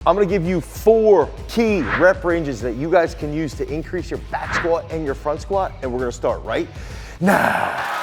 I'm gonna give you 4 key rep ranges that you guys can use to increase your back squat and your front squat, and we're gonna start right now.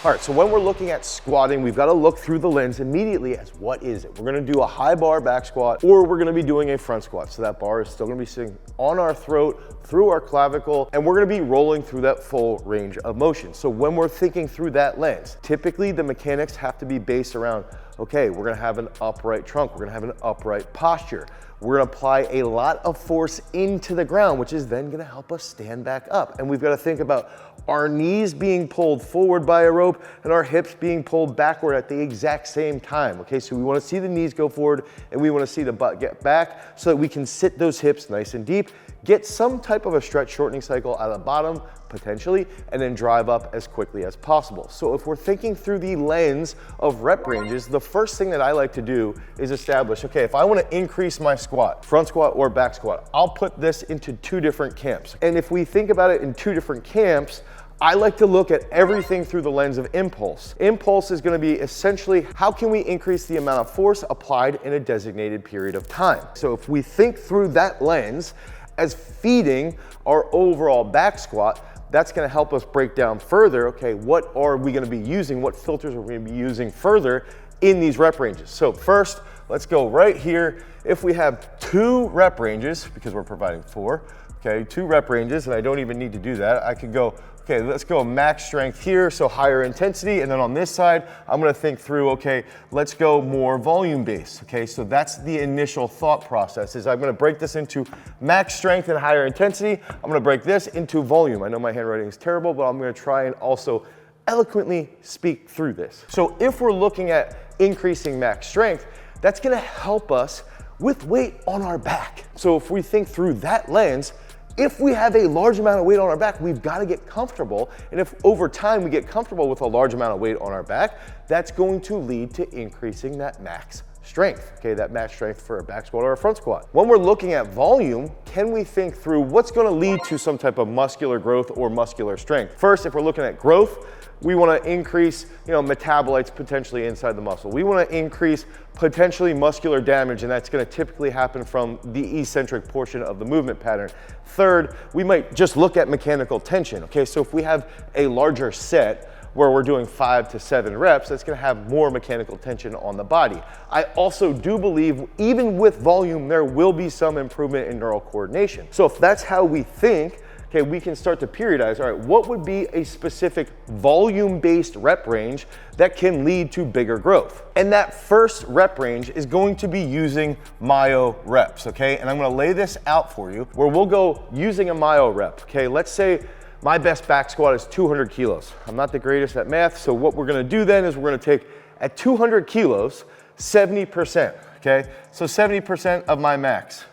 All right, so when we're looking at squatting, we've got to look through the lens immediately as what is it? We're gonna do a high bar back squat, or we're gonna be doing a front squat. So that bar is still gonna be sitting on our throat, through our clavicle, and we're gonna be rolling through that full range of motion. So when we're thinking through that lens, typically the mechanics have to be based around, okay, we're gonna have an upright trunk, we're gonna have an upright posture. We're gonna apply a lot of force into the ground, which is then gonna help us stand back up. And we've gotta think about our knees being pulled forward by a rope and our hips being pulled backward at the exact same time, okay? So we wanna see the knees go forward and we wanna see the butt get back so that we can sit those hips nice and deep, get some type of a stretch shortening cycle out of the bottom, potentially, and then drive up as quickly as possible. So if we're thinking through the lens of rep ranges, the first thing that I like to do is establish, okay, if I wanna increase my squat, front squat or back squat, I'll put this into 2 different camps. And if we think about it in 2 different camps, I like to look at everything through the lens of impulse. Impulse is gonna be essentially, how can we increase the amount of force applied in a designated period of time? So if we think through that lens as feeding our overall back squat, that's gonna help us break down further, okay, what are we gonna be using, what filters are we gonna be using further in these rep ranges. So first, let's go right here. If we have 2 rep ranges, because we're providing 4, okay, 2 rep ranges, and I don't even need to do that. I could go, okay, let's go max strength here, so higher intensity, and then on this side, I'm gonna think through, okay, let's go more volume based, okay? So that's the initial thought process, is I'm gonna break this into max strength and higher intensity. I'm gonna break this into volume. I know my handwriting is terrible, but I'm gonna try and also eloquently speak through this. So if we're looking at increasing max strength, that's gonna help us with weight on our back. So if we think through that lens, if we have a large amount of weight on our back, we've got to get comfortable. And if over time we get comfortable with a large amount of weight on our back, that's going to lead to increasing that max strength, okay, that max strength for a back squat or a front squat. When we're looking at volume, can we think through what's going to lead to some type of muscular growth or muscular strength? First, if we're looking at growth, we want to increase, metabolites potentially inside the muscle. We want to increase potentially muscular damage, and that's going to typically happen from the eccentric portion of the movement pattern. Third, we might just look at mechanical tension, okay? So if we have a larger set where we're doing 5 to 7 reps, that's gonna have more mechanical tension on the body. I also do believe, even with volume, there will be some improvement in neural coordination. So if that's how we think, okay, we can start to periodize, all right, what would be a specific volume-based rep range that can lead to bigger growth? And that first rep range is going to be using myo reps, okay? And I'm gonna lay this out for you, where we'll go using a myo rep, okay? Let's say my best back squat is 200 kilos. I'm not the greatest at math, so what we're gonna do then is we're gonna take, at 200 kilos, 70%, okay? So 70% of my max.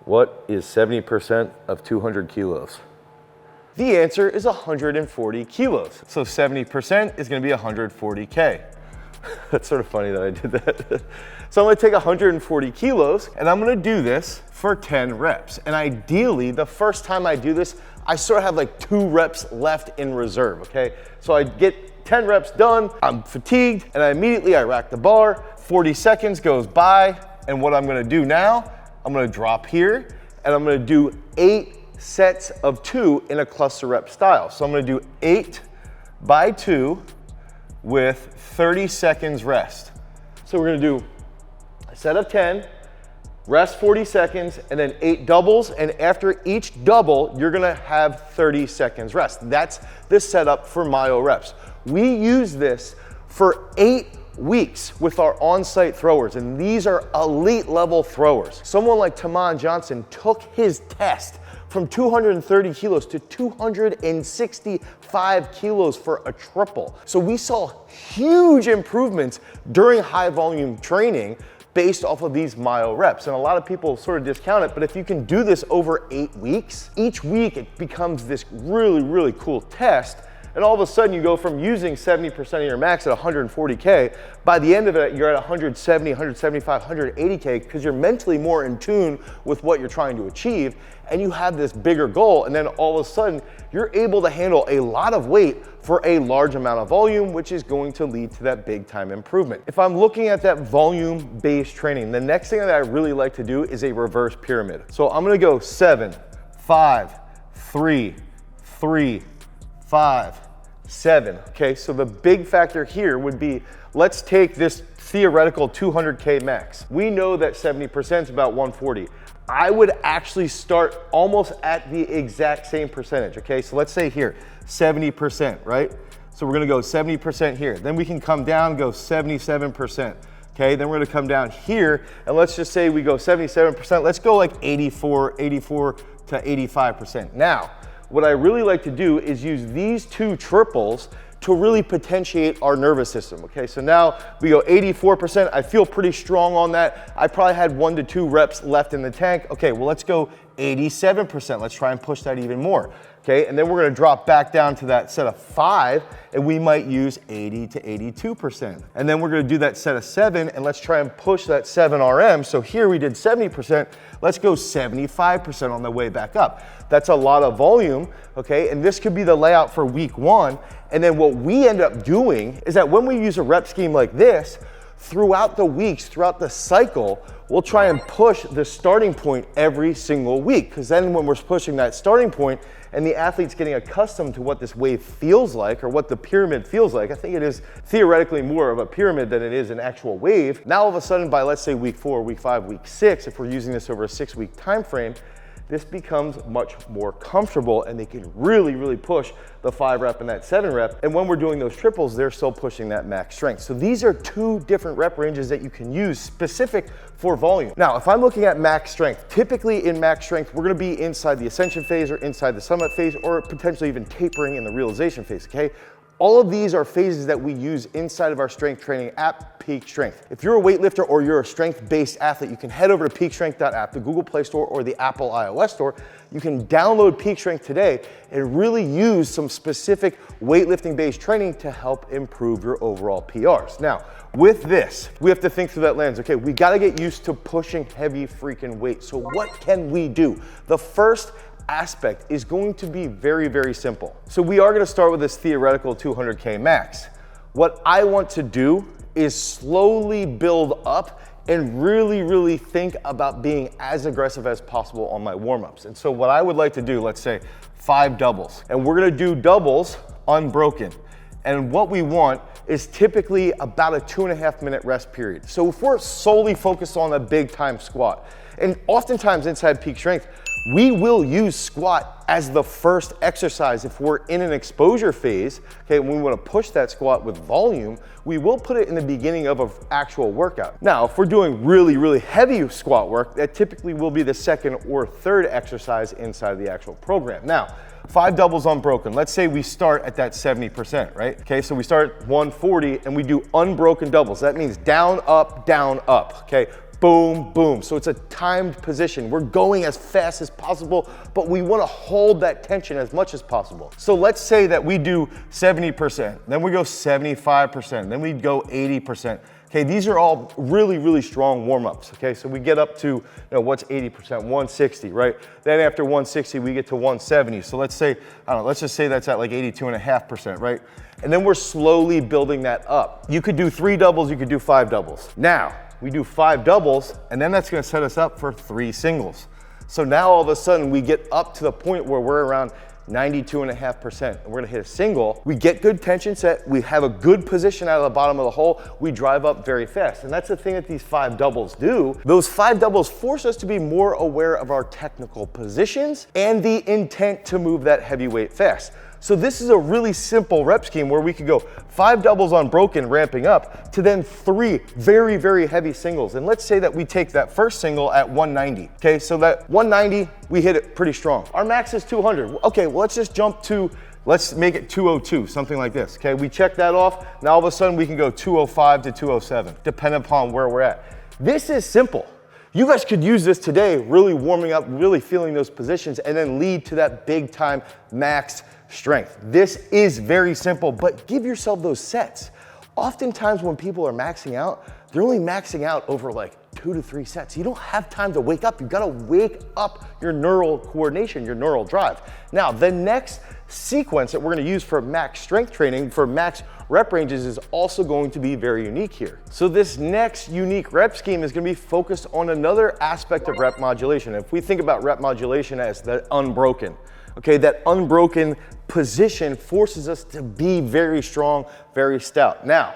What is 70% of 200 kilos? The answer is 140 kilos. So 70% is gonna be 140K. That's sort of funny that I did that. So I'm gonna take 140 kilos and I'm gonna do this for 10 reps. And ideally, the first time I do this, I sort of have like 2 reps left in reserve, okay? So I get 10 reps done, I'm fatigued, and I rack the bar, 40 seconds goes by, and what I'm gonna do now, I'm gonna drop here, and I'm gonna do 8 sets of 2 in a cluster rep style. So I'm gonna do 8 by 2 with 30 seconds rest. So we're gonna do a set of 10, rest 40 seconds, and then 8 doubles, and after each double, you're gonna have 30 seconds rest. That's the setup for myo reps. We use this for 8 weeks with our on-site throwers, and these are elite level throwers. Someone like Taman Johnson took his test from 230 kilos to 265 kilos for a triple. So we saw huge improvements during high volume training based off of these myo reps. And a lot of people sort of discount it, but if you can do this over 8 weeks, each week it becomes this really, really cool test And all of a sudden you go from using 70% of your max at 140K, by the end of it, you're at 170, 175, 180K because you're mentally more in tune with what you're trying to achieve, and you have this bigger goal, and then all of a sudden you're able to handle a lot of weight for a large amount of volume, which is going to lead to that big time improvement. If I'm looking at that volume-based training, the next thing that I really like to do is a reverse pyramid. So I'm gonna go 7, 5, 3, 3, 5, 7. Okay, so the big factor here would be, let's take this theoretical 200K max. We know that 70% is about 140. I would actually start almost at the exact same percentage, okay? So let's say here, 70%, right? So we're gonna go 70% here. Then we can come down, go 77%, okay? Then we're gonna come down here, and let's just say we go 77%. Let's go like 84 to 85%. Now, what I really like to do is use these two triples to really potentiate our nervous system, okay? So now we go 84%, I feel pretty strong on that. I probably had 1 to 2 reps left in the tank. Okay, well let's go 87%, let's try and push that even more, okay? And then we're gonna drop back down to that set of 5, and we might use 80 to 82%. And then we're gonna do that set of 7, and let's try and push that 7 RM. So here we did 70%, let's go 75% on the way back up. That's a lot of volume, okay? And this could be the layout for week 1. And then what we end up doing is that when we use a rep scheme like this, throughout the weeks, throughout the cycle, we'll try and push the starting point every single week. Because then when we're pushing that starting point and the athlete's getting accustomed to what this wave feels like or what the pyramid feels like, I think it is theoretically more of a pyramid than it is an actual wave. Now all of a sudden by, let's say, week 4, week 5, week 6, if we're using this over a 6-week time frame, this becomes much more comfortable, and they can really, really push the 5 rep and that 7 rep. And when we're doing those triples, they're still pushing that max strength. So these are 2 different rep ranges that you can use specific for volume. Now, if I'm looking at max strength, typically in max strength, we're gonna be inside the ascension phase or inside the summit phase, or potentially even tapering in the realization phase, okay? All of these are phases that we use inside of our strength training at Peak Strength. If you're a weightlifter or you're a strength-based athlete, you can head over to peakstrength.app, the Google Play Store or the Apple iOS Store. You can download Peak Strength today and really use some specific weightlifting-based training to help improve your overall PRs. Now, with this, we have to think through that lens. Okay, we gotta get used to pushing heavy freaking weight. So what can we do? The first aspect is going to be very, very simple. So we are gonna start with this theoretical 200K max. What I want to do is slowly build up and really, really think about being as aggressive as possible on my warm-ups. And so what I would like to do, let's say 5 doubles, and we're gonna do doubles unbroken. And what we want is typically about a 2.5 minute rest period. So if we're solely focused on a big time squat, and oftentimes inside Peak Strength, we will use squat as the first exercise. If we're in an exposure phase, okay, when we want to push that squat with volume, we will put it in the beginning of an actual workout. Now, if we're doing really, really heavy squat work, that typically will be the second or third exercise inside of the actual program. Now, 5 doubles unbroken. Let's say we start at that 70%, right? Okay, so we start at 140 and we do unbroken doubles. That means down, up, okay? Boom, boom. So it's a timed position. We're going as fast as possible, but we want to hold that tension as much as possible. So let's say that we do 70%, then we go 75%, then we go 80%. Okay, these are all really, really strong warm-ups, okay? So we get up to, what's 80%? 160, right? Then after 160, we get to 170. So let's say, I don't know, let's just say that's at like 82.5%, right? And then we're slowly building that up. You could do 3 doubles, you could do 5 doubles. Now, we do 5 doubles, and then that's gonna set us up for 3 singles. So now all of a sudden we get up to the point where we're around 92.5%, and we're gonna hit a single. We get good tension set, we have a good position out of the bottom of the hole, we drive up very fast. And that's the thing that these 5 doubles do. Those 5 doubles force us to be more aware of our technical positions and the intent to move that heavy weight fast. So this is a really simple rep scheme where we could go 5 doubles unbroken, ramping up, to then 3 very, very heavy singles. And let's say that we take that first single at 190. Okay, so that 190, we hit it pretty strong. Our max is 200. Okay, well, let's just jump to, let's make it 202, something like this. Okay, we check that off. Now all of a sudden we can go 205 to 207, depending upon where we're at. This is simple. You guys could use this today, really warming up, really feeling those positions, and then lead to that big time max strength. This is very simple, but give yourself those sets. Oftentimes when people are maxing out, they're only maxing out over like 2 to 3 sets. You don't have time to wake up. You've got to wake up your neural coordination, your neural drive. Now, the next sequence that we're going to use for max strength training, for max rep ranges, is also going to be very unique here. So this next unique rep scheme is going to be focused on another aspect of rep modulation. If we think about rep modulation as the unbroken, okay, that unbroken position forces us to be very strong, very stout. Now,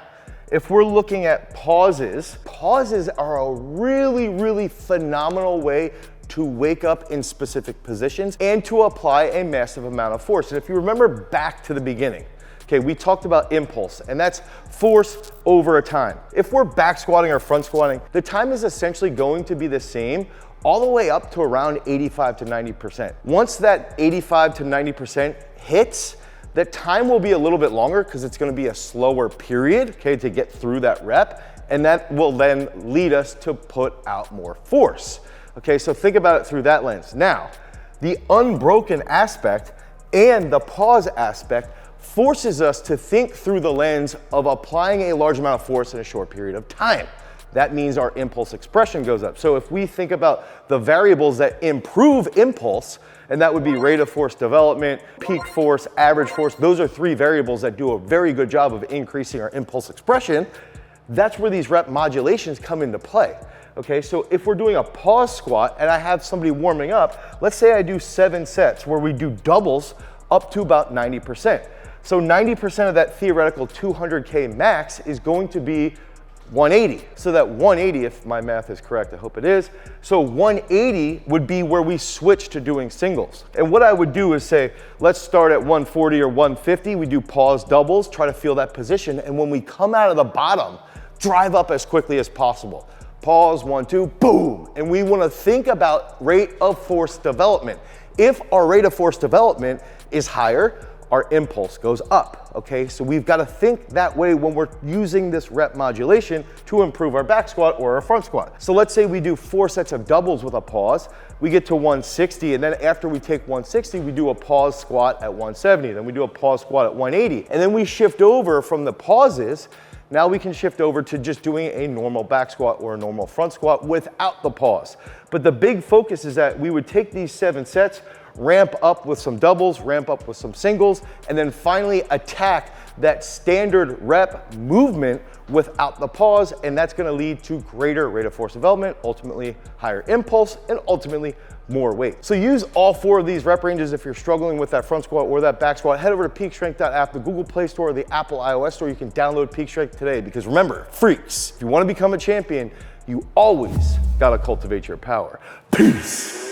if we're looking at pauses, pauses are a really, really phenomenal way to wake up in specific positions and to apply a massive amount of force. And if you remember back to the beginning, okay, we talked about impulse, and that's force over a time. If we're back squatting or front squatting, the time is essentially going to be the same all the way up to around 85 to 90%. Once that 85 to 90% hits, the time will be a little bit longer because it's going to be a slower period, okay, to get through that rep, and that will then lead us to put out more force. Okay, so think about it through that lens. Now, the unbroken aspect and the pause aspect forces us to think through the lens of applying a large amount of force in a short period of time. That means our impulse expression goes up. So if we think about the variables that improve impulse, and that would be rate of force development, peak force, average force, those are 3 variables that do a very good job of increasing our impulse expression. That's where these rep modulations come into play. Okay, so if we're doing a pause squat and I have somebody warming up, let's say I do 7 sets where we do doubles up to about 90%. So 90% of that theoretical 200K max is going to be 180. So that 180, if my math is correct, I hope it is. So 180 would be where we switch to doing singles. And what I would do is say, let's start at 140 or 150. We do pause doubles, try to feel that position. And when we come out of the bottom, drive up as quickly as possible. Pause, 1, 2, boom. And we want to think about rate of force development. If our rate of force development is higher, our impulse goes up, okay? So we've got to think that way when we're using this rep modulation to improve our back squat or our front squat. So let's say we do 4 sets of doubles with a pause, we get to 160, and then after we take 160, we do a pause squat at 170, then we do a pause squat at 180, and then we shift over from the pauses. Now we can shift over to just doing a normal back squat or a normal front squat without the pause. But the big focus is that we would take these 7 sets, ramp up with some doubles, ramp up with some singles, and then finally attack that standard rep movement without the pause, and that's gonna lead to greater rate of force development, ultimately higher impulse, and ultimately more weight. So use all 4 of these rep ranges if you're struggling with that front squat or that back squat. Head over to peakstrength.app, the Google Play Store or the Apple iOS Store. You can download Peak Strength today, because remember, freaks, if you wanna become a champion, you always gotta cultivate your power. Peace.